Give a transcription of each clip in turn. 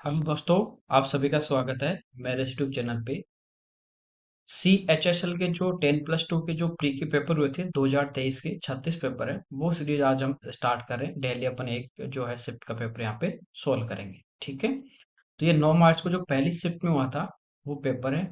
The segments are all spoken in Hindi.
हेलो दोस्तों, आप सभी का स्वागत है मेरे यूट्यूब चैनल पे। सी एच एस एल के जो 10+2 के जो प्री के पेपर हुए थे 2023 के 36 पेपर है, वो सीरीज आज हम स्टार्ट कर रहे हैं। डेली अपन एक जो है शिफ्ट का पेपर यहाँ पे सोल्व करेंगे। ठीक है, तो ये 9 मार्च को जो पहली शिफ्ट में हुआ था वो पेपर है।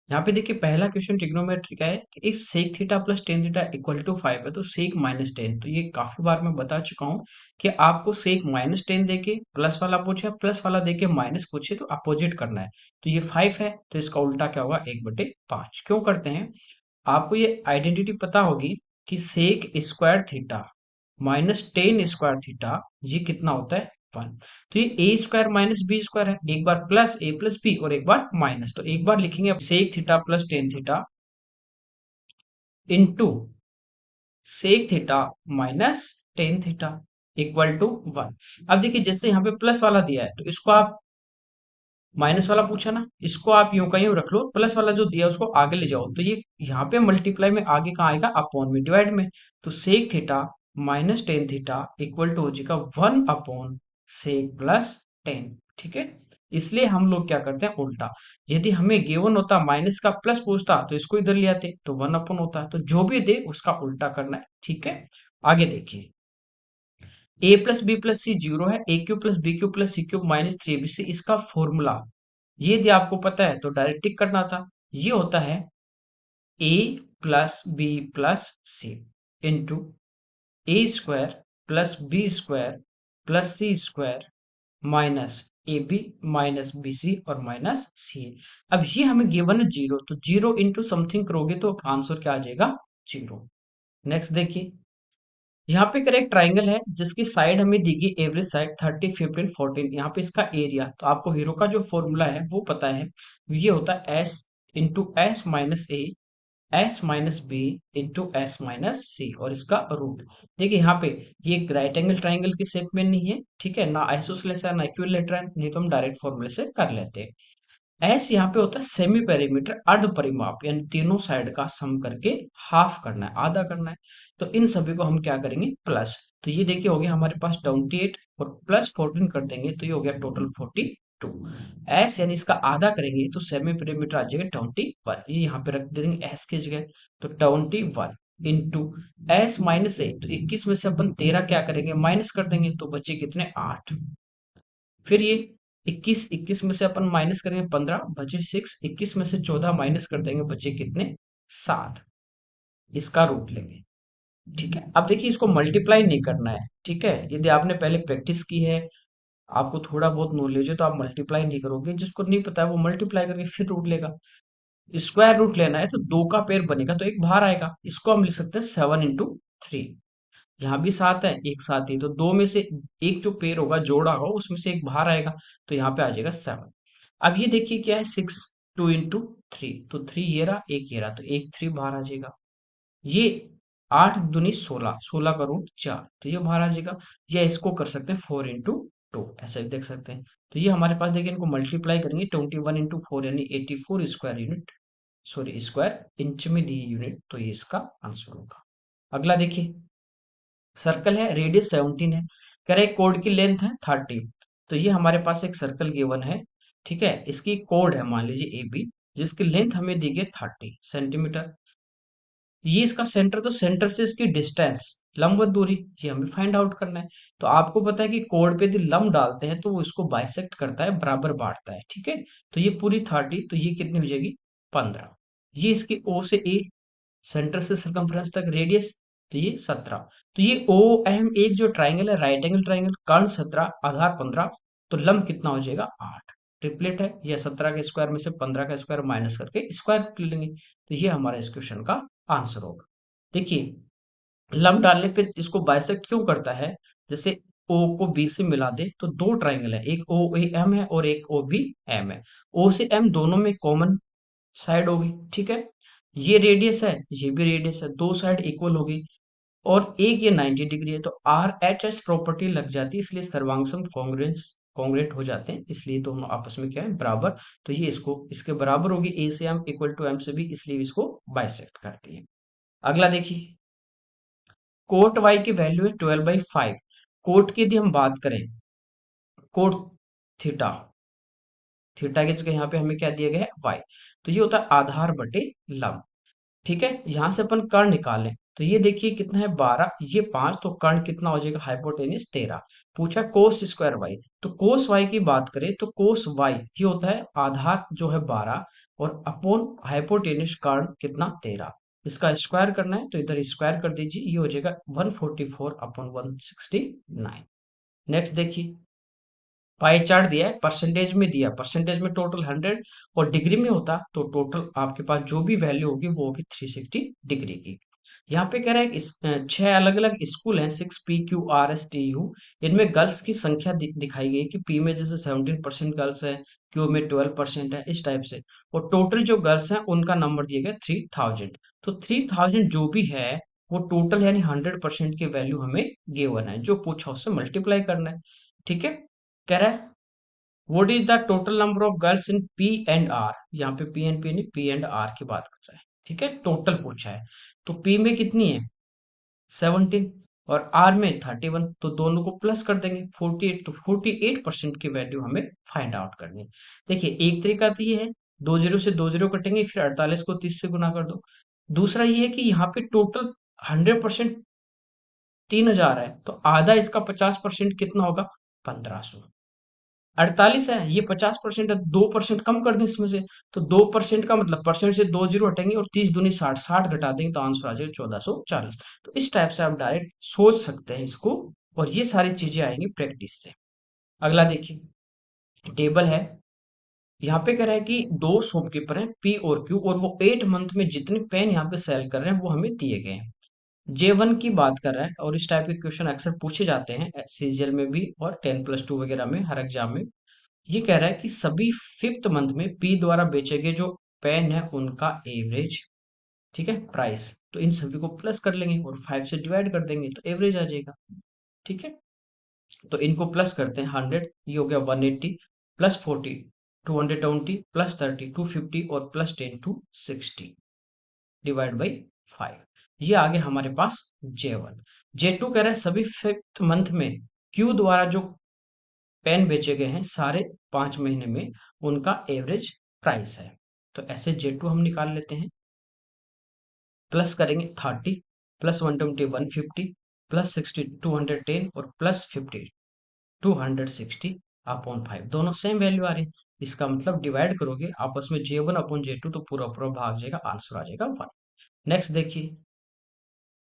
यहाँ पे देखिए पहला क्वेश्चन ट्रिग्नोमेट्री का है कि if sec theta plus tan theta equal to 5 है तो सेक माइनस टेन। तो ये काफी बार मैं बता चुका हूँ कि आपको सेक माइनस टेन देके प्लस वाला पूछे, प्लस वाला देके माइनस पूछे तो अपोजिट करना है। तो ये 5 है तो इसका उल्टा क्या होगा, 1/5। क्यों करते हैं, आपको ये आइडेंटिटी पता होगी कि sec square theta minus tan square theta ये कितना होता है, 1। तो ये A square minus B square है, एक बार प्लस ए प्लस बी और एक बार माइनस। तो एक बार लिखेंगे sec theta plus tan theta into sec theta minus tan theta equal to 1। अब देखिए जैसे यहाँ पे प्लस वाला दिया है तो इसको आप, माइनस वाला पूछा ना, इसको आप यूं का यूं रख लो, प्लस वाला जो दिया है उसको आगे ले जाओ। तो ये यहाँ पे मल्टीप्लाई में आगे कहाँ आएगा, अपॉन में, डिवाइड में। तो sec theta minus tan theta equal to हो जाएगा 1 अपॉन सेक प्लस टेन। ठीक है, इसलिए हम लोग क्या करते हैं, उल्टा। यदि हमें गिवन होता माइनस का प्लस पूछता तो इसको इधर ले आते, तो 1 अपॉन होता है। तो जो भी दे उसका उल्टा करना है। ठीक है, आगे देखिए, A plus B plus C zero है, A cube plus B cube plus C cube minus three B C, इसका फॉर्मूला ये यदि आपको पता है तो डायरेक्ट टिक करना था। ये होता है A plus B plus C into A square plus B square plus C square minus A B minus B C और माइनस सी। अब ये हमें गिवन है जीरो, तो जीरो इंटू समथिंग करोगे तो आंसर क्या आ जाएगा, जीरो। नेक्स्ट देखिए, यहाँ पे करेक्ट ट्राइंगल है जिसकी साइड हमें दी गई एवरेज साइड 30 15 14। यहाँ पे इसका एरिया, तो आपको हीरो का जो फॉर्मूला है वो पता है, ये होता है S into S minus A S minus B into S minus C और इसका रूट। देखिए यहाँ पे ये एक राइट एंगल ट्राइंगल की शेप में नहीं है, ठीक है, ना आइसोसलेस है ना इक्विलेटरल, नहीं तो हम डायरेक्ट फॉर्मूले से कर लेते हैं। एस यहाँ पे होता है सेमी पेरीमीटर, अर्ध परिमाप, यानी तीनों साइड का सम करके हाफ करना है, आधा करना है। तो इन सभी को हम क्या करेंगे, प्लस। तो ये देखिए हो गया हमारे पास 28 और प्लस 14 कर देंगे तो ये हो गया टोटल 42। एस यानी इसका आधा करेंगे तो सेमी पेरीमीटर आ जाएगा 21, ये यहाँ पे रख देंगे एस की जगह। तो 21 इंटू एस माइनस ए, तो 21 में से अपन 13 क्या करेंगे, माइनस कर देंगे तो बचे कितने, 8। फिर ये 21, 21 में से अपन माइनस करेंगे 15, बचे 6। 21 में से 14 माइनस कर देंगे, बचे कितने, 7। इसका रूट लेंगे। ठीक है, अब देखिए इसको मल्टीप्लाई नहीं करना है। ठीक है, यदि आपने पहले प्रैक्टिस की है, आपको थोड़ा बहुत नॉलेज है तो आप मल्टीप्लाई नहीं करोगे, जिसको नहीं पता है वो मल्टीप्लाई करके फिर रूट लेगा। स्क्वायर रूट लेना है तो दो का पेयर बनेगा तो एक बाहर आएगा, इसको हम लिख सकते हैं 7 इंटू 3। यहाँ भी 7 है, एक साथ ही, तो दो में से एक जो पेयर होगा जोड़ा होगा उसमें से एक बाहर आएगा, तो यहाँ पे आ जाएगा 7। अब ये देखिए क्या है, 6 2 इंटू 3, तो 3 ये रहा, एक ये रहा, तो एक 3 बाहर आ जाएगा। ये 8 दूनी 16, 16 का रूट 4, तो ये बाहर आ जाएगा। या इसको कर सकते हैं 4 इंटू 2, ऐसे भी देख सकते हैं। तो ये हमारे पास देखिए, इनको मल्टीप्लाई करेंगे 21 इंटू 4 यानी 84 square unit, sorry square inch में दी यूनिट, तो ये इसका आंसर होगा। अगला देखिए, सर्कल है, रेडियस 17 है, कह रहे कोड की लेंथ है 30। तो ये हमारे पास एक सर्कल गिवन है, ठीक है, इसकी कोड है मान लीजिए ए बी, जिसकी लेंथ हमें दी गई 30 सेंटीमीटर। ये इसका सेंटर, तो सेंटर से इसकी डिस्टेंस, लंबवत दूरी, ये हमें फाइंड आउट करना है। तो आपको पता है कि कोड पे यदि लंब डालते हैं तो वो इसको बाइसेक्ट करता है, बराबर बांटता है। ठीक है, तो ये पूरी 30, तो ये कितनी हो जाएगी, 15। ये इसकी ओ से ए, सेंटर से सरकमफ्रेंस तक रेडियस, तो ये 17। तो ये ओ एम एक जो ट्राइंगल है, राइट एंगल ट्राइंगल, कर्ण 17 आधार 15, तो लंब कितना हो जाएगा, 8। ट्रिपलेट है, या 17 के स्क्वायर में से 15 का स्क्वायर माइनस करके स्क्वायर रूट ले लेंगे, तो ये हमारा इस क्वेश्चन का आंसर होगा। देखिए, लंब डालने पे इसको बाइसेक्ट क्यों करता है, जैसे ओ को बी से मिला दे तो दो ट्राइंगल है, एक ओ ए एम है और एक ओ बी एम है। ओ से एम दोनों में कॉमन साइड होगी, ठीक है, ये रेडियस है, ये भी रेडियस है, दो साइड इक्वल होगी, और एक ये 90 डिग्री है, तो आर एच एस प्रॉपर्टी लग जाती है, इसलिए सर्वांगसम कॉन्ग्रेंस कॉन्ग्रेट हो जाते हैं, इसलिए दोनों आपस में क्या है, बराबर। तो ये इसको इसके बराबर होगी, ए से एम इक्वल टू एम से बी, इसलिए इसको बाइसेक्ट करती है। अगला देखिए, कोट वाई की वैल्यू है 12/5। कोट की यदि हम बात करें, कोट थीटा थीटा की जगह यहाँ पे हमें क्या दिया गया है, वाई। तो ये होता है आधार बटे लंब। ठीक है, यहां से अपन कर्ण निकालें तो ये देखिए कितना है 12, ये 5, तो कर्ण कितना हो जाएगा, हाइपोटेनियस 13। पूछा कोस स्क्वायर वाई, तो कोस वाई की बात करें तो कोस वाई ये होता है आधार जो है 12 और अपोन हाइपोटेनियस कर्ण कितना 13। इसका स्क्वायर करना है तो इधर स्क्वायर कर दीजिए, ये हो जाएगा 144 अपॉन 169। नेक्स्ट देखिए, पाई चार्ट दिया है, परसेंटेज में दिया, परसेंटेज में टोटल 100 और डिग्री में होता तो टोटल आपके पास जो भी वैल्यू होगी वो होगी 360 डिग्री की। यहाँ पे कह रहा है कि छह अलग अलग स्कूल हैं, 6 PQRSTU। इनमें गर्ल्स की संख्या दिखाई गई कि पी में जैसे 17% गर्ल्स है, क्यू में 12% है, इस टाइप से। और टोटल जो गर्ल्स हैं उनका नंबर दिया गया 3000। तो 3000 जो भी है वो टोटल यानी 100% की वैल्यू हमें गिवन है, जो पूछा उससे मल्टीप्लाई करना है। ठीक है, कह रहा है what is the total number of girls in P and R, यहाँ पे पी एंड पी नहीं, पी एंड आर की बात कर रहा है। ठीक है, टोटल पूछा है। तो पी में कितनी है 17 और आर में 31, तो दोनों को प्लस कर देंगे 48, तो 48% की वैल्यू हमें फाइंड आउट करनी है। देखिए एक तरीका तो ये है, 20 से 20 कटेंगे, फिर 48 को 30 से गुना कर दो। दूसरा ये है कि यहाँ पे टोटल 100% 3000 है, तो आधा इसका 50% कितना होगा 1500। 48 है, ये 50% है, 2% कम कर दें इसमें से, तो 2% का मतलब परसेंट से 2 जीरो हटेंगे और 30 दूनी 60, 60 घटा देंगे तो आंसर आ जाएगा 1440। तो इस टाइप से आप डायरेक्ट सोच सकते हैं इसको, और ये सारी चीजें आएंगी प्रैक्टिस से। अगला देखिए, टेबल है, यहाँ पे कह रहा है कि दो शॉपकीपर हैं पी और क्यू, और वो 8 मंथ में जितने पेन यहाँ पे सेल कर रहे हैं वो हमें दिए गए हैं। J1 की बात कर रहा है, और इस टाइप के क्वेश्चन अक्सर पूछे जाते हैं सीजीएल में भी और 10+2 वगैरह में, हर एग्जाम में। ये कह रहा है कि सभी फिफ्थ मंथ में पी द्वारा बेचे गए जो पेन है उनका एवरेज, ठीक है, प्राइस। तो इन सभी को प्लस कर लेंगे और 5 से डिवाइड कर देंगे तो एवरेज आ जाएगा। ठीक है, तो इनको प्लस करते हैं, 100 ये हो गया 180 प्लस 40 220 प्लस 30 250 और प्लस 10 260 डिवाइड बाई 5। ये आ गया हमारे पास J1। J2 कह रहा है सभी फिफ्थ मंथ में क्यू द्वारा जो पेन बेचे गए हैं सारे 5 महीने में उनका एवरेज प्राइस है। तो ऐसे J2 हम निकाल लेते हैं, प्लस करेंगे 30 प्लस 120 150 प्लस 60 210 और प्लस 50 260 अपॉन 5, दोनों सेम वैल्यू आ रही है। इसका मतलब डिवाइड करोगे आपस में J1 अपॉन J2 तो पूरा पूरा भाग जाएगा, आंसर आ जाएगा 1। नेक्स्ट देखिए,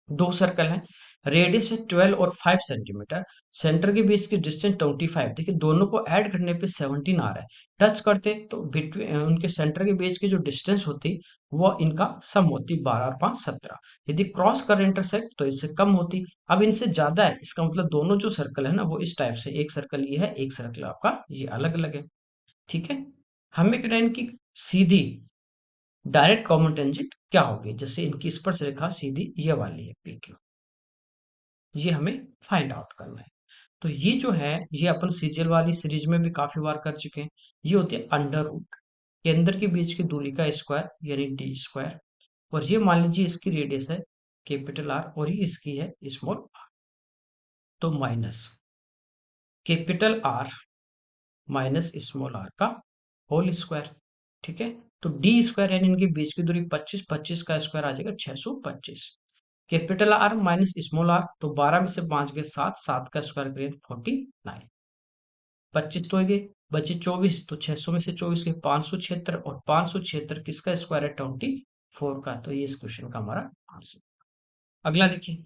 दो सर्कल हैं, रेडियस है 12 और 5 सेंटीमीटर, सेंटर के बीच की डिस्टेंस 25। देखिए दोनों को ऐड करने पे 17 आ रहा है, टच करते तो बिटवीन उनके सेंटर के बीच की जो डिस्टेंस होती वो इनका सम होती 12 और 5 17। यदि क्रॉस कर इंटरसेक्ट तो इससे कम होती। अब इनसे ज्यादा है, इसका मतलब दोनों जो सर्कल है ना वो इस टाइप से, एक सर्कल ये है, एक सर्कल आपका ये अलग अलग है। ठीक है, हमें क्या इनकी सीधी डायरेक्ट कॉमन टेंजेंट क्या होगी, जैसे इनकी स्पर्श रेखा सीधी ये वाली है पी क्यू, ये हमें फाइंड आउट करना है। तो ये जो है ये अपन सीरियल वाली सीरीज में भी काफी बार कर चुके हैं। ये होती है अंडर रूट, केंद्र के बीच की दूरी का स्क्वायर यानी डी स्क्वायर, और ये मान लीजिए इसकी रेडियस है कैपिटल आर और ये इसकी है स्मॉल आर, तो minus capital R minus small R का होल स्क्वायर। ठीक है, तो डी स्क्वायर यानी इनके बीच की दूरी 25, 25 का स्क्वायर आ जाएगा 625। Capital R minus small R, तो 12 में से 5 गए 7, 7 का स्क्वायर करें 49, 25 तो गए बचे 24, तो 600 में से 24 के 576, और 576 किसका स्क्वायर है 24 का, तो ये इस क्वेश्चन का हमारा आंसर। अगला देखिए,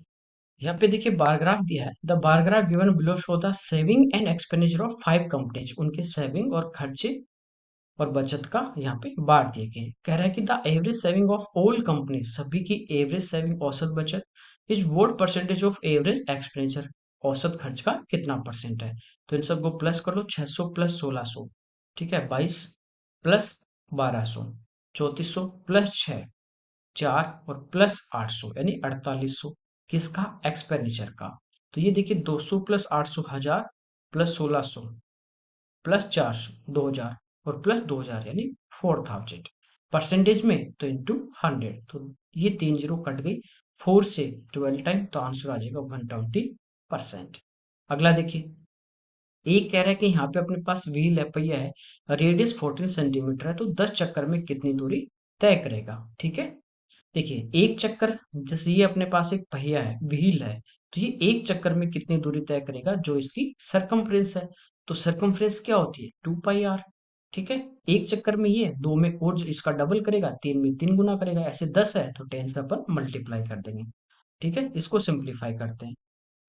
यहाँ पे देखिए बार ग्राफ दिया है, the bar graph given below show the saving and expenditure of 5 companies, उनके सेविंग और खर्चे और बचत का यहाँ पे बार दिए गए हैं। कह रहा है कि the average saving of all company, सभी की एवरेज सेविंग औसत बचत is what percentage of average expenditure, औसत खर्च का कितना परसेंट है। तो इन सबको प्लस कर दो, 600 प्लस 1600, ठीक है 22 प्लस 1200, 3400 प्लस 6 4 और प्लस 800 यानी 4800 किसका एक्सपेंडिचर का। तो ये देखिए 200 प्लस 800 1000 प्लस 1600 प्लस 400 2000 और प्लस 2000 यानी 4000, परसेंटेज में तो इंटू 100, तो ये 3 जीरो कट गई, 4 से 12 टाइम तो आंसर आ जाएगा 120%। अगला देखिए, एक कह रहा है कि यहाँ पे अपने पास व्हील है, पहिया है, रेडियस 14 सेंटीमीटर है, तो 10 चक्कर में कितनी दूरी तय करेगा। ठीक है, देखिए एक चक्कर, जैसे ये अपने पास एक पहिया है, व्हील है, तो ये एक चक्कर में कितनी दूरी तय करेगा, जो इसकी सरकमफ्रेंस है। तो सरकमफ्रेंस क्या होती है, 2 पाई आर। ठीक है, एक चक्कर में ये, दो में और जो इसका डबल करेगा, तीन में तीन गुना करेगा, ऐसे 10 है तो 10 से अपन मल्टीप्लाई कर देंगे। ठीक है, इसको सिंप्लीफाई करते हैं,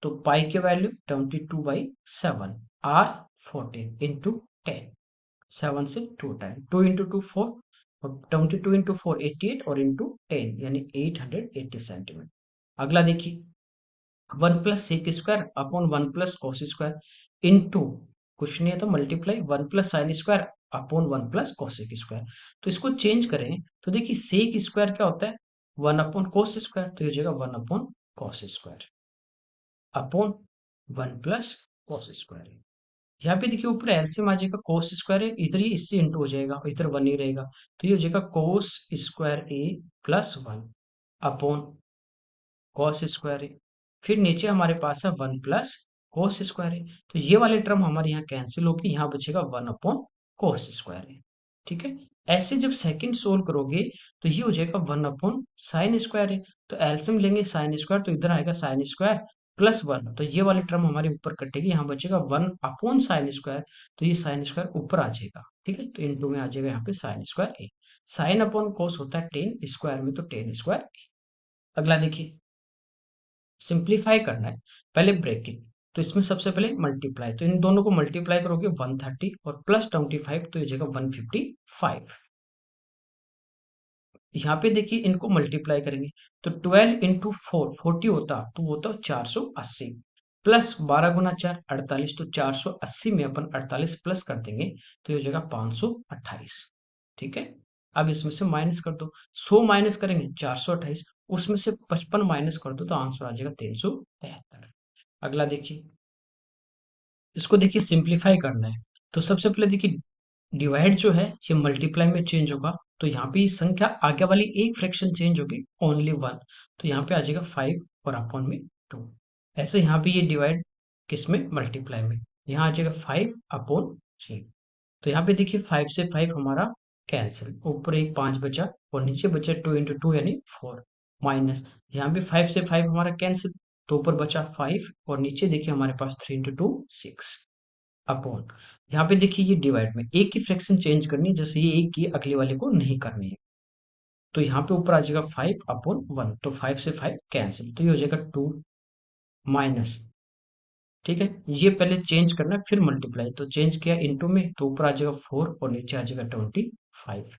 तो पाई की वैल्यू 22/7, आर 14 इंटू 10, 7 से 2 टाइम, 2 इंटू 2 4, और 22 इंटू 4 88, और इंटू 10 यानी 880 सेंटीमीटर। अगला देखिए, 1 + sec² अपॉन 1 + cos² इंटू, कुछ नहीं है तो मल्टीप्लाई 1 + sin² अपॉन 1 + cos²। तो इसको चेंज करें तो देखिए sec² क्या होता है, 1/cos², तो ये हो जाएगा 1/cos² अपॉन 1 + cos²। यहाँ पे देखिए ऊपर एलसीएम आ जाएगा, cos² है, इधर ही इससे इंटू हो जाएगा, इधर 1 ही रहेगा, तो ये हो जाएगा cos² प्लस 1 अपॉन cos² है। फिर नीचे हमारे पास है 1 + cos² है, तो ये वाले टर्म हमारे यहाँ कैंसिल होगी, यहाँ बचेगा 1/cos² है। ठीक है, ऐसे जब सेकंड सोल्व करोगे तो ये हो जाएगा 1/sin² है, तो एलसीएम लेंगे sin², तो इधर आएगा sin² प्लस 1, तो ये वाली टर्म हमारे ऊपर कटेगी, यहाँ बचेगा 1/sin², तो ये sin² ऊपर आ जाएगा। ठीक है, तो इंटू में आ जाएगा यहाँ पे sin²। साइन अपॉन कोस होता है टेन स्क्वायर में, तो टेन²। अगला देखिए, सिंप्लीफाई करना है, पहले ब्रेकिंग, तो इसमें सबसे पहले मल्टीप्लाई, तो इन दोनों को मल्टीप्लाई करोगे 130 और प्लस 25, तो ये जाएगा 155। यहाँ पे देखिए इनको मल्टीप्लाई करेंगे, तो 12 इंटू 4 40 होता, तो वो होता 480, प्लस 12 × 4 48, तो 480 में अपन 48 प्लस कर देंगे, तो ये हो जाएगा 528। ठीक है, अब इसमें से माइनस कर दो, 100 माइनस करेंगे 428, उसमें से 55 माइनस कर दो, तो आंसर आ जाएगा 373। अगला देखिए, इसको देखिए सिंप्लीफाई करना है, तो सबसे पहले देखिए डिवाइड जो है ये मल्टीप्लाई में चेंज होगा, तो यहाँ पे ये संख्या आगे वाली एक फ्रैक्शन चेंज होगी, ओनली 1, तो यहाँ पे आ जाएगा 5 और अपॉन में 2। ऐसे यहाँ पे ये डिवाइड किस में, मल्टीप्लाई में, यहाँ आ जाएगा 5/3। तो यहाँ पे देखिए 5 से 5 हमारा कैंसिल, ऊपर एक 5 बचा और नीचे बचा 2 इंटू 2 यानी 4, माइनस यहाँ पे 5 से 5 हमारा कैंसिल, तो ऊपर बचा 5 और नीचे देखिए हमारे पास 3 इंटू 2 6 अपॉन, यहाँ पे देखिए ये डिवाइड में एक की फ्रैक्शन चेंज करनी है, जैसे ये एक की अगले वाले को नहीं करनी है, तो यहाँ पे ऊपर आ जाएगा 5/1, तो 5 से 5 कैंसिल, तो ये हो जाएगा 2 माइनस। ठीक है, ये पहले चेंज करना है फिर मल्टीप्लाई, तो चेंज किया इनटू में, तो ऊपर आ जाएगा 4 और नीचे आ जाएगा 25।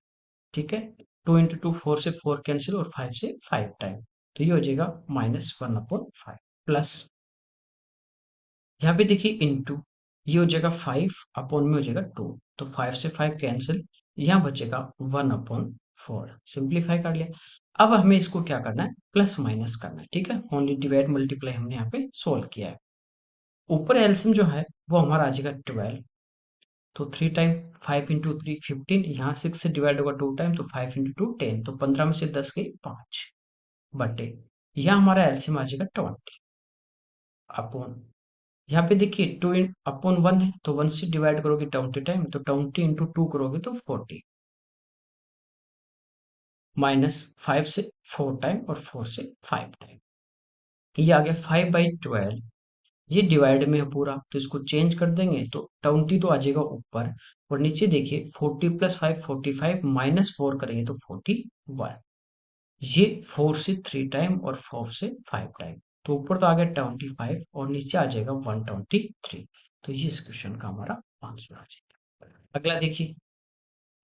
ठीक है, 2 इंटू 2 4 से 4 कैंसिल और 5 से 5 टाइम, तो ये हो जाएगा -1/5 प्लस, यहाँ पे देखिए इनटू, ये हो जाएगा 5 अपॉन में हो जाएगा 2, तो 5 से 5 कैंसिल, यहाँ बचेगा 1/4, सिंप्लीफाई कर लिया। अब हमें इसको क्या करना है, प्लस माइनस करना है। ठीक है, ओनली डिवाइड मल्टीप्लाई हमने यहाँ पे सोल्व किया है। ऊपर एलसीएम जो है वो हमारा आ जाएगा 12, तो 3 टाइम 5 इंटू 3 15, यहाँ 6 से डिवाइड होगा 2 टाइम, तो 5 इंटू 2 10, तो 15 में से 10 गई 5 बटे, यहाँ हमारा एलसीएम आ जाएगा 20 अपॉन, यहाँ पे देखिए 2/1 है, तो 1 से डिवाइड करोगे 20 टाइम, तो 20 इंटू 2 करोगे तो 40, माइनस 5 से 4 टाइम और 4 से 5 टाइम, ये आ गया 5/12। ये डिवाइड में है पूरा, तो इसको चेंज कर देंगे, तो 20 तो आ जाएगा ऊपर, और नीचे देखिए 40 + 5 45, माइनस 4 करेंगे तो 41, ये 4 से 3 टाइम और 4 से 5 टाइम, तो ऊपर तो आ गया 25 और नीचे आ जाएगा 123, तो ये इस क्वेश्चन का हमारा आंसर आ जाएगा। अगला देखिए,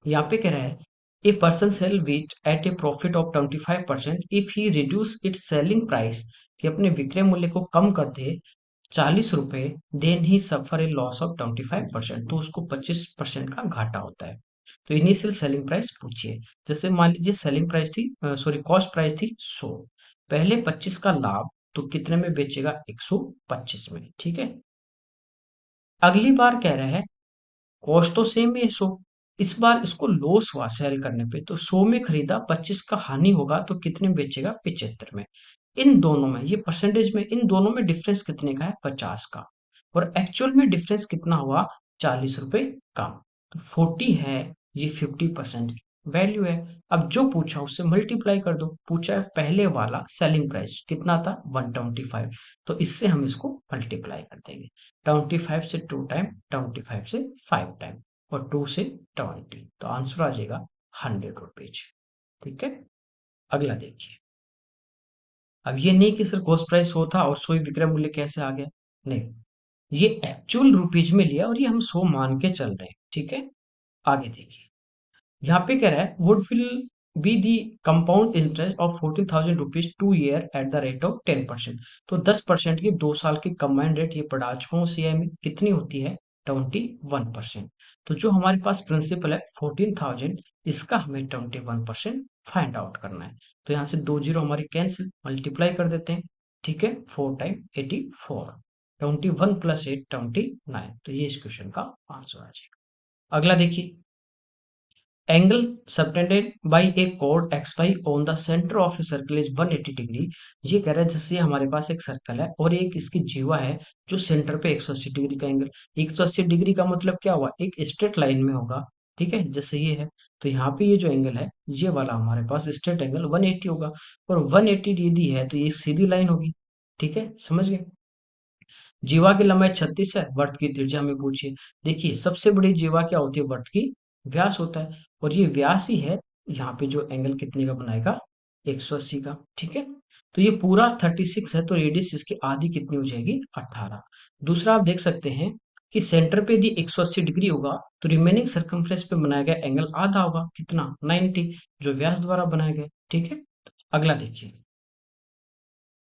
यहाँ पे कह रहा है, a person sell wheat at a profit of 25% if he reduce its selling price, कि अपने विक्रय मूल्य को कम कर दे 40 रुपए, then he suffer a loss of 25%, तो उसको 25% का घाटा होता है। तो इनिशियल सेलिंग प्राइस पूछिए, जैसे मान लीजिए सेलिंग प्राइस थी, सॉरी कॉस्ट प्राइस थी 100, पहले 25 का लाभ, तो कितने में बेचेगा, 125 में। ठीक है, अगली बार कह रहा है कॉस्ट तो सेम ही है 100, इस बार इसको लॉस हुआ सेल करने पे, तो 100 में खरीदा, 25 का हानि होगा, तो कितने में बेचेगा, 75 में। इन दोनों में, ये परसेंटेज में, इन दोनों में डिफरेंस कितने का है, 50 का। और एक्चुअल में डिफरेंस कितना हुआ, 40 रुपए कम। तो 40 है, ये 50% वैल्यू है। अब जो पूछा उससे मल्टीप्लाई कर दो। पूछा है पहले वाला सेलिंग प्राइस कितना था, 125, तो इससे हम इसको मल्टीप्लाई कर देंगे। 25 से 2 टाइम, 25 से 5 टाइम, और 2 से 20, तो आंसर आ जाएगा 100 रुपीज। ठीक है, अगला देखिए। अब ये नहीं कि सर कॉस्ट प्राइस 100 था और 100 ही विक्रय मूल्य कैसे आ गया, नहीं, ये एक्चुअल रुपीज में लिया और ये हम 100 मान के चल रहे हैं। ठीक है, आगे देखिए। यहाँ पे कह रहा है would will be the compound interest of 14,000 rupees 2 year at the rate of 10%। तो 10% की 2 साल की कंबाइंड रेट ये पढ़ा चुका हूँ सीआई में, कितनी होती है, 21%। तो जो हमारे पास प्रिंसिपल है 14,000, इसका हमें 21% फाइंड आउट करना है। तो यहाँ से 2 जीरो हमारी कैंसिल, मल्टीप्लाई कर देते हैं। ठीक है, 4 टाइम 84, 21 प्लस 8 29, तो ये इस क्वेश्चन का आंसर आ जाएगा। अगला देखिए। Angle subtended by a chord xy on the center of a circle is 180 degree. ये कह रहा है जैसे हमारे पास एक सर्कल है और एक इसकी जीवा है जो सेंटर पे 180 डिग्री का एंगल। 180 डिग्री का मतलब क्या हुआ, एक स्ट्रेट लाइन में होगा। ठीक है, जैसे ये है, तो यहाँ पे ये जो एंगल है ये वाला हमारे पास स्ट्रेट एंगल 180 होगा। और 180 यदि है तो ये सीधी लाइन होगी। ठीक है, समझ गए। जीवा की लंबाई 36 है, वर्त की त्रिज्या हमें पूछिए। देखिए सबसे बड़ी जीवा क्या होती है, वर्त की व्यास होता है, और ये व्यास ही है। यहाँ पे जो एंगल कितने का बनाएगा, 180 का। ठीक है, तो ये पूरा 36 है, तो रेडियस इसकी आधी कितनी हो जाएगी, 18। दूसरा आप देख सकते हैं कि सेंटर पे यदि 180 डिग्री होगा तो रिमेनिंग सर्कमफ्रेंस पे बनाया गया एंगल आधा होगा, कितना, 90, जो व्यास द्वारा बनाया गया। ठीक है, अगला देखिए।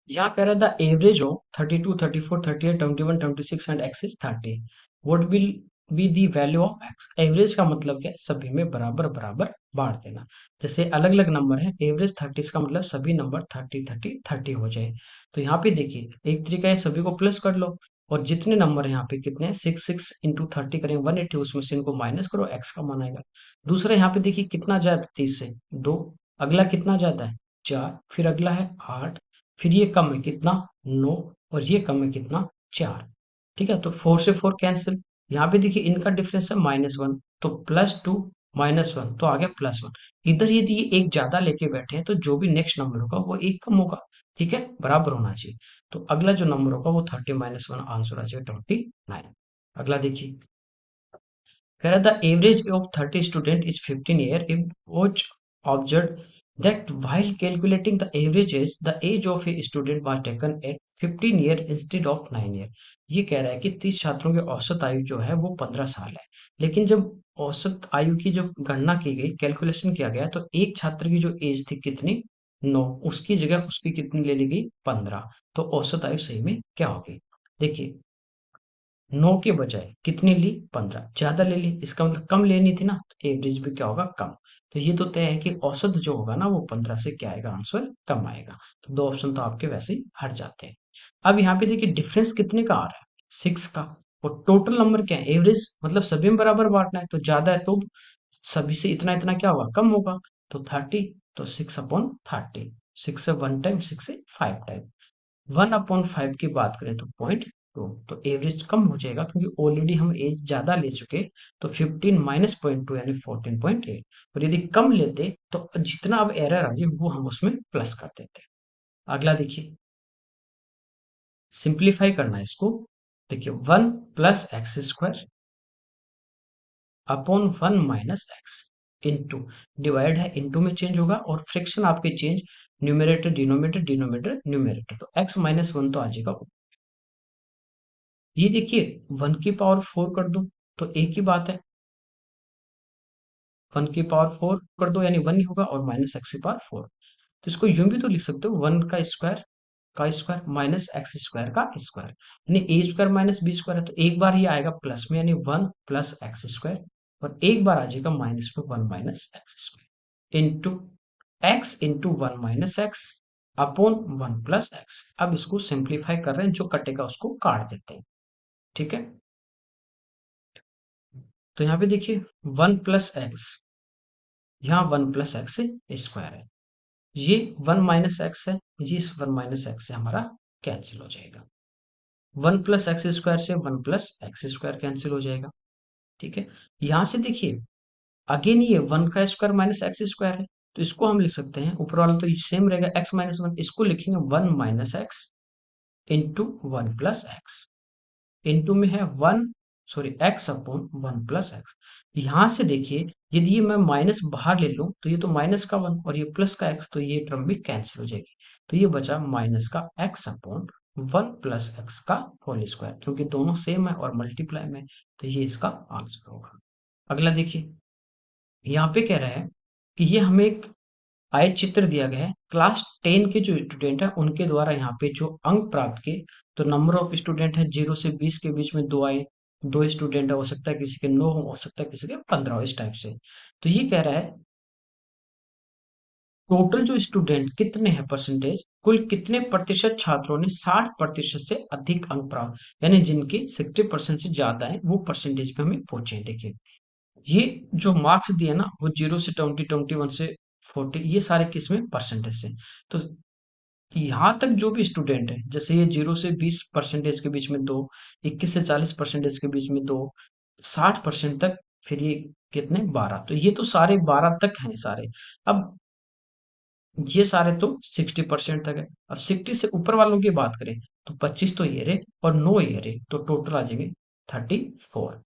यहाँ कह रहा था average of 32, 34, 38, 21, 26 and x is 30, what will be the value of x. Average का मतलब क्या है, सभी में बराबर बराबर बांट देना। जैसे अलग अलग नंबर है, एवरेज 30 का मतलब सभी नंबर 30 30 30 हो जाए। तो यहाँ पे देखिए एक तरीका है, सभी को प्लस कर लो, और जितने नंबर यहाँ पे कितने हैं, 6 6 इंटू 30 करेंगे 180, उसमें से इनको माइनस करो, एक्स का मान आएगा। दूसरा यहाँ पे देखिए कितना ज्यादा, 30 से 2, अगला कितना ज्यादा है, 4, फिर अगला है 8, फिर ये कम है कितना, 9, और ये कम है कितना, 4। ठीक है, तो 4 से 4 कैंसिल। यहाँ पे देखिए इनका डिफरेंस है -1, तो +2 -1, तो आ गया +1। इधर यदि ये एक ज्यादा लेके बैठे हैं तो जो भी नेक्स्ट नंबर होगा वो एक कम होगा। ठीक है, बराबर होना चाहिए। तो अगला जो नंबर होगा वो 30 -1, आंसर आ जाएगा 29। अगला देखिए। कह रहा था average of 30 student is 15 year if watch observe that while calculating the average age, the age of a student was taken at 15 year instead of 9 year। ये कह रहा है कि 30 छात्रों की औसत आयु जो है वो 15 साल है, लेकिन जब औसत आयु की जब गणना की गई, कैलकुलेशन किया गया, तो एक छात्र की जो एज थी कितनी, 9, उसकी जगह उसकी कितनी ले ली गई, 15। तो औसत आयु सही में क्या होगी, देखिए 9 के बजाय कितनी ली, 15, ज्यादा ले ली, इसका मतलब कम लेनी थी ना, तो एवरेज भी क्या होगा, कम। तो ये तो तय है कि औसत जो होगा ना वो 15 से क्या आएगा, आंसर कम आएगा। तो दो ऑप्शन तो आपके वैसे ही हट जाते हैं। अब यहाँ पे देखिए डिफरेंस कितने का आ रहा है, 6 का। और टोटल नंबर क्या है, एवरेज मतलब सभी में बराबर बांटना है, तो ज्यादा है तो सभी से इतना इतना क्या होगा, कम होगा। तो 30, तो 6/30, 6 से 1 टाइम, 6 से 5 टाइम। 1/5 की बात करें तो 0.2, तो एवरेज कम हो जाएगा क्योंकि ऑलरेडी हम एज ज्यादा ले चुके। तो 15 माइनस 0.2 यानी 14.8। और यदि कम लेते तो जितना अब एरर आ रही है वो हम उसमें प्लस कर देते। अगला देखिए, सिंप्लीफाई करना है इसको। देखिए 1 plus x square upon 1 minus x into, divide है इंटू में चेंज होगा, और फ्रैक्शन आपके change, numerator denominator, denominator numerator, तो x-1 तो आ जाएगा। ये देखिए 1 की पावर 4 कर दो तो एक ही बात है, 1 की पावर 4 कर दो यानी 1 ही होगा, और माइनस एक्स की पावर 4। तो इसको यूं भी तो लिख सकते हो, 1 का स्क्वायर माइनस एक्स स्क्वायर का स्क्वायर, यानी ए स्क्वायर माइनस बी स्क्वायर है, तो एक बार ये आएगा प्लस में, यानी 1 प्लस एक्स स्क्वायर, और एक बार आ जाएगा माइनस में, 1 minus x square into x into 1 minus x upon 1 plus x. अब इसको सिंप्लीफाई कर रहे हैं, जो कटेगा उसको काट देते हैं। ठीक है, तो यहाँ पे देखिए 1 प्लस एक्स, यहाँ 1 प्लस एक्स स्क्वायर है, ये 1 माइनस एक्स है, ये इस 1 माइनस एक्स से हमारा कैंसिल हो जाएगा। वन प्लस एक्स स्क्वायर से one plus x square cancel हो जाएगा। ठीक है, यहां से देखिए अगेन ये वन का स्क्वायर माइनस एक्स स्क्वायर है, तो इसको हम लिख सकते हैं, ऊपर वाला तो सेम रहेगा एक्स माइनस वन, इसको लिखेंगे one minus x into one plus x, into में है one, sorry x upon one plus x. यहां से देखिए यदि ये मैं माइनस बाहर ले लूं तो ये तो माइनस का वन और ये प्लस का एक्स, तो ये टर्म भी कैंसिल हो जाएगी, तो ये बचा माइनस का x upon one plus x का होल स्क्वायर, क्योंकि दोनों सेम है और मल्टीप्लाई में, तो ये इसका आंसर होगा। अगला देखिए, यहाँ पे कह रहा है कि ये हमें एक आय चित्र दिया गया है, क्लास 10 के जो स्टूडेंट है उनके द्वारा यहाँ पे जो अंक प्राप्त किए, तो नंबर ऑफ स्टूडेंट है 0 से 20 के बीच में दो आए, दो स्टूडेंट है, हो सकता है किसी के 9 हो सकता है किसी के 15 इस टाइप से। तो ये कह रहा है टोटल जो स्टूडेंट कितने हैं परसेंटेज, कुल कितने प्रतिशत छात्रों ने 60% से अधिक अंक प्राप्त, यानी जिनके 60% से ज्यादा है वो परसेंटेज पे हमें पहुंचे। देखिए ये जो मार्क्स दिए ना वो 0 से 20, 21 से 40, ये सारे किसमें परसेंटेज से। तो यहाँ तक जो भी स्टूडेंट है, जैसे ये 0 से 20% के बीच में दो, 21 से 40% के बीच में दो, 60% तक, फिर ये कितने 12, तो ये तो सारे 12 तक हैं सारे। अब ये सारे तो 60% तक है। अब 60 से ऊपर वालों की बात करें तो 25 तो ये रहे और 9 ये रहे, तो टोटल आ जाएंगे 34।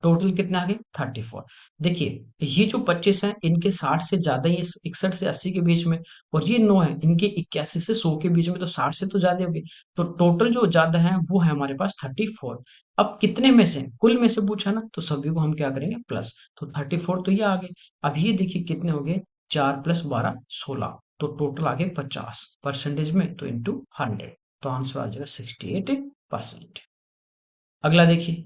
टोटल कितने आ गए 34। देखिए ये जो 25 हैं इनके 60 से ज्यादा, ये 61 से 80 के बीच में, और ये 9 है इनके 81 से 100 के बीच में, तो 60 से तो ज्यादा होगी, तो टोटल जो ज्यादा है वो है हमारे पास 34। अब कितने में से, कुल में से पूछा ना, तो सभी को हम क्या करेंगे प्लस, तो 34 तो ये आ गए। अब ये देखिए कितने हो गए, 4 + 12 16, तो टोटल आ गए 50 परसेंटेज में, तो इंटू 100, तो आंसर आ जाएगा 68%। अगला देखिए,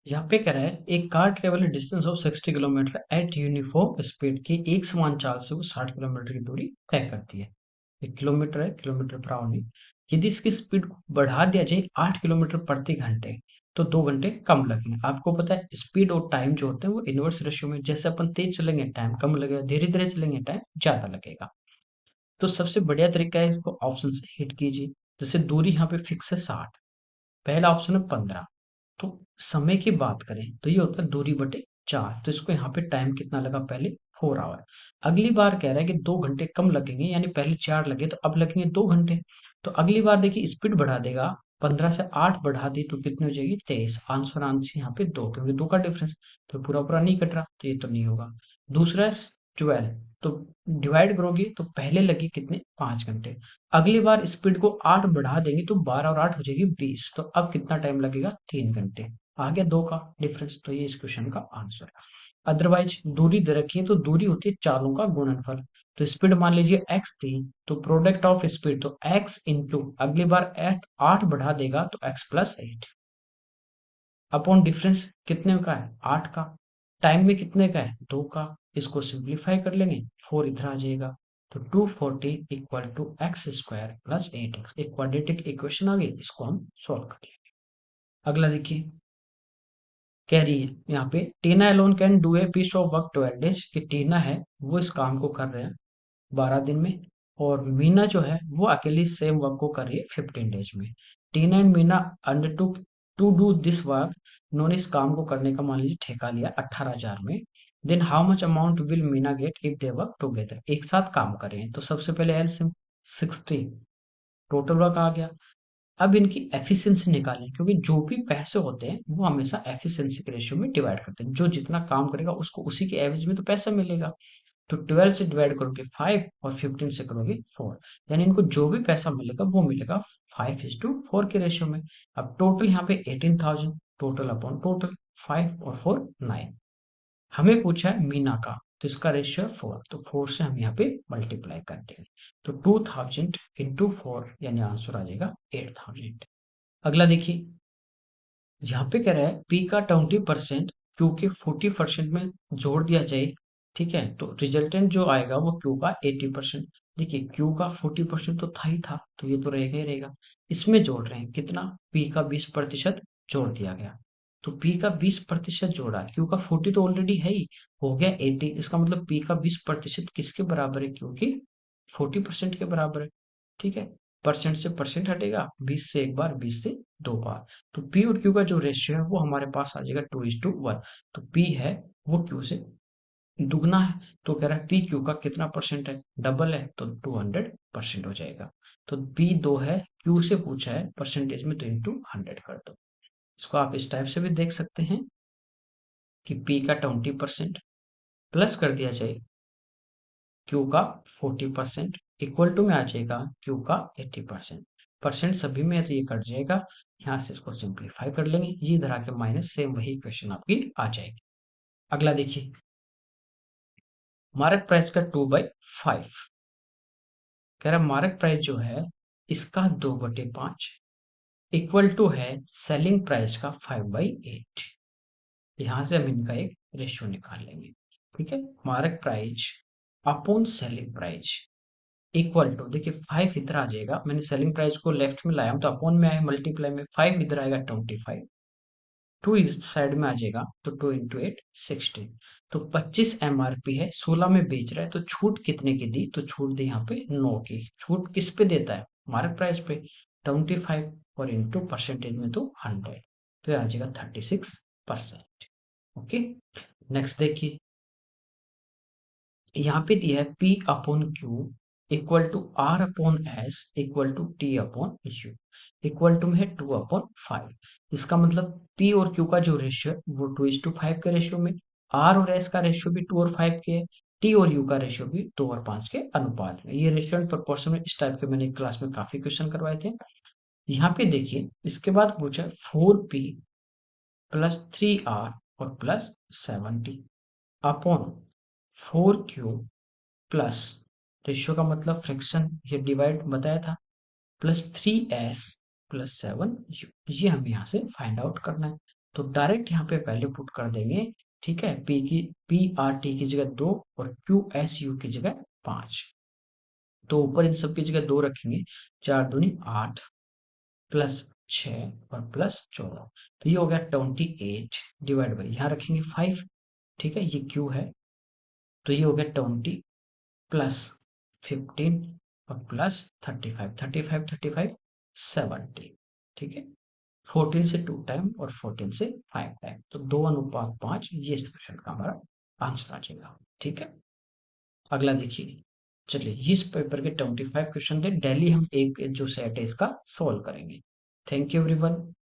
यहाँ पे कह रहा है एक car travel distance of 60 kilometre eight uniform speed की एक समान चाल से वो 60 किलोमीटर की दूरी तय करती है। 1 किलोमीटर है, किलोमीटर पर आवर नहीं। यदि इसकी स्पीड को बढ़ा दिया जाए 8 किलोमीटर प्रति घंटे, तो 2 घंटे कम लगेंगे। आपको पता है स्पीड और टाइम जो होते हैं वो इनवर्स रेशियो में, जैसे अपन तेज चलेंगे टाइम कम लगेगा, धीरे धीरे चलेंगे टाइम ज्यादा लगेगा। तो सबसे बढ़िया तरीका है इसको ऑप्शन से हिट कीजिए। जैसे दूरी यहाँ पे फिक्स है 60, पहला ऑप्शन है 15, तो समय की बात करें तो ये होता है दूरी बटे 4, तो इसको यहाँ पे टाइम कितना लगा पहले 4 आवर। अगली बार कह रहा है कि 2 घंटे कम लगेंगे, यानी पहले 4 लगे तो अब लगेंगे 2 घंटे। तो अगली बार देखिए स्पीड बढ़ा देगा, 15 से 8 बढ़ा दी तो कितनी हो जाएगी 23, आंसर आंसर यहाँ पे 2, क्योंकि 2 का डिफरेंस, तो पूरा पूरा नहीं कट रहा, तो ये तो नहीं होगा। दूसरा है 12, तो डिवाइड करोगे तो पहले लगे कितने 5 घंटे, अगली बार स्पीड को 8 बढ़ा देंगे तो 12 और 8 हो जाएगी 20, तो अब कितना टाइम लगेगा 3 घंटे, आ गया 2 का डिफरेंस, तो ये इस क्वेश्चन का आंसर है। अदरवाइज दूरी दे रखी है तो दूरी होती है चालों का गुणनफल, तो स्पीड मान लीजिए x थी, तो प्रोडक्ट ऑफ स्पीड तो x इंटू अगली बार 8 बढ़ा देगा तो x+8 अपॉन डिफरेंस कितने का है 8 का, टाइम में कितने का है 2 का, इसको सिंप्लीफाई कर लेंगे 4 इधर आ जाएगा, तो 240 equal to X square plus 8x, एक क्वाड्रेटिक इक्वेशन आ गई, इसको हम सॉल्व कर लेंगे। अगला देखिए, कह रही है यहाँ पे Tina alone can do a piece of work 12 days, कि टीना है वो इस काम को कर रहे हैं 12 दिन में, और मीना जो है वो अकेली सेम वर्क को कर रही है 15 डेज में। Tina and Meena undertook to do this work, उन्होंने इस काम को करने का मान लीजिए ठेका लिया 18,000 में। Then how much amount will Meena get if they work together, एक साथ काम कर रहे हैं, तो सबसे पहले एलसीएम 60, टोटल वर्क आ गया। अब इनकी एफिशिएंसी निकालें, क्योंकि जो भी पैसे होते हैं वो हमेशा एफिशिएंसी के रेशियो में डिवाइड करते हैं, जो जितना काम करेगा उसको उसी के एवरेज में तो पैसा मिलेगा। तो 12 से डिवाइड करोगे 5 और 15 से करोगे 4, यानी इनको जो भी पैसा मिलेगा वो मिलेगा 5:4 के रेशियो में। अब टोटल यहाँ पे 18,000, टोटल अपॉन टोटल, 5 और 4 9, हमें पूछा है मीना का, तो इसका रेशियो है 4, तो 4 से हम यहाँ पे मल्टीप्लाई कर देंगे, तो 2000 इंटू 4, यानी आंसर आ जाएगा 8000। अगला देखिए, यहाँ पे कह रहा है पी का 20% क्यू के 40% में जोड़ दिया जाए, ठीक है, तो रिजल्टेंट जो आएगा वो क्यू का 80%। देखिए क्यू का 40% तो था ही था, तो ये तो रहेगा ही रहेगा, इसमें जोड़ रहे हैं कितना, पी का 20% जोड़ दिया गया, तो पी का 20% जोड़ा, क्यू का 40 तो ऑलरेडी है ही, हो गया 80, इसका मतलब पी का 20% किसके बराबर है, क्यू की 40% के बराबर है। ठीक है, परसेंट से परसेंट हटेगा, 20 से एक बार, 20 से दो बार। तो पी और क्यू का जो रेशियो है वो हमारे पास आ जाएगा 2:1। तो पी है वो क्यू से दुगना है, तो कह रहा है पी क्यू का कितना परसेंट है, डबल है, तो 200% हो जाएगा। तो बी दो है, क्यू से पूछा है परसेंटेज में, तो इंटू 100 कर दो। इसको आप इस टाइप से भी देख सकते हैं कि पी का 20% प्लस कर दिया जाए क्यू का 40%, इक्वल टू में आ जाएगा क्यू का 80%। परसेंट सभी में है तो ये कट जाएगा, यहाँ से इसको सिंप्लीफाई कर लेंगे, ये इधर आके माइनस, सेम वही क्वेश्चन आपकी आ जाएगी। अगला देखिए, मार्क प्राइस का 2/5, कह रहा मार्क प्राइस जो है इसका 2/5 इक्वल टू है सेलिंग प्राइस का 5/8। यहां से हम इनका एक रेशियो निकाल लेंगे। ठीक है, mark price upon selling price equal to, देखिए 5 इधर आ जाएगा, मैंने सेलिंग प्राइस को लेफ्ट में लाया हूं तो अपॉन में आया, मल्टीप्लाई में 5 इधर आएगा 25, 2 इस साइड में आ जाएगा, तो 2 इंटू 8 16। तो 25 एमआरपी है, 16 में बेच रहा है, तो छूट कितने की दी, तो छूट दी यहाँ पे 9 की। छूट किस पे देता है, मार्क प्राइस पे, 25 और इंटू परसेंटेज में तो 100, तो ये आ जाएगा 36%। ओके, नेक्स्ट देखिए, यहाँ पे दिया है P upon Q equal to R upon S equal to T upon U, equal to में है 2/5। इसका मतलब P और Q का जो रेशियो है वो 2:5 के रेशियो में, R और S का रेशियो भी 2 और 5 के है, T और U का रेशियो भी 2 और 5 के अनुपात में। ये रेशियो एंड प्रोपोर्शन में इस टाइप के मैंने क्लास में काफी क्वेश्चन करवाए थे। यहाँ पे देखिए, इसके बाद पूछा 4P प्लस 3R और plus 7T upon 4Q plus, ratio का मतलब फ्रैक्शन, ये डिवाइड बताया था, प्लस 3s प्लस 7u, ये हमें यहाँ से फाइंड आउट करना है। तो डायरेक्ट यहाँ पे वैल्यू पुट कर देंगे। ठीक है, p r t की जगह 2 और q s u की जगह 5। तो ऊपर इन सब की जगह 2 रखेंगे, 4 दूनी 8 प्लस 6 और प्लस 14, तो ये हो गया 28 डिवाइड बाई, यहाँ रखेंगे 5। ठीक है, ये q है, तो ये हो गया 20 प्लस 15 और प्लस 35, 35 35 70। ठीक है, 14 से 2 टाइम और 14 से 5 टाइम, तो 2:5, ये इस क्वेश्चन का हमारा आंसर आ जाएगा। ठीक है, अगला देखिए, चलिए इस पेपर के 25 क्वेश्चन थे, डेली हम एक जो सेट है इसका सोल्व करेंगे। Thank you everyone.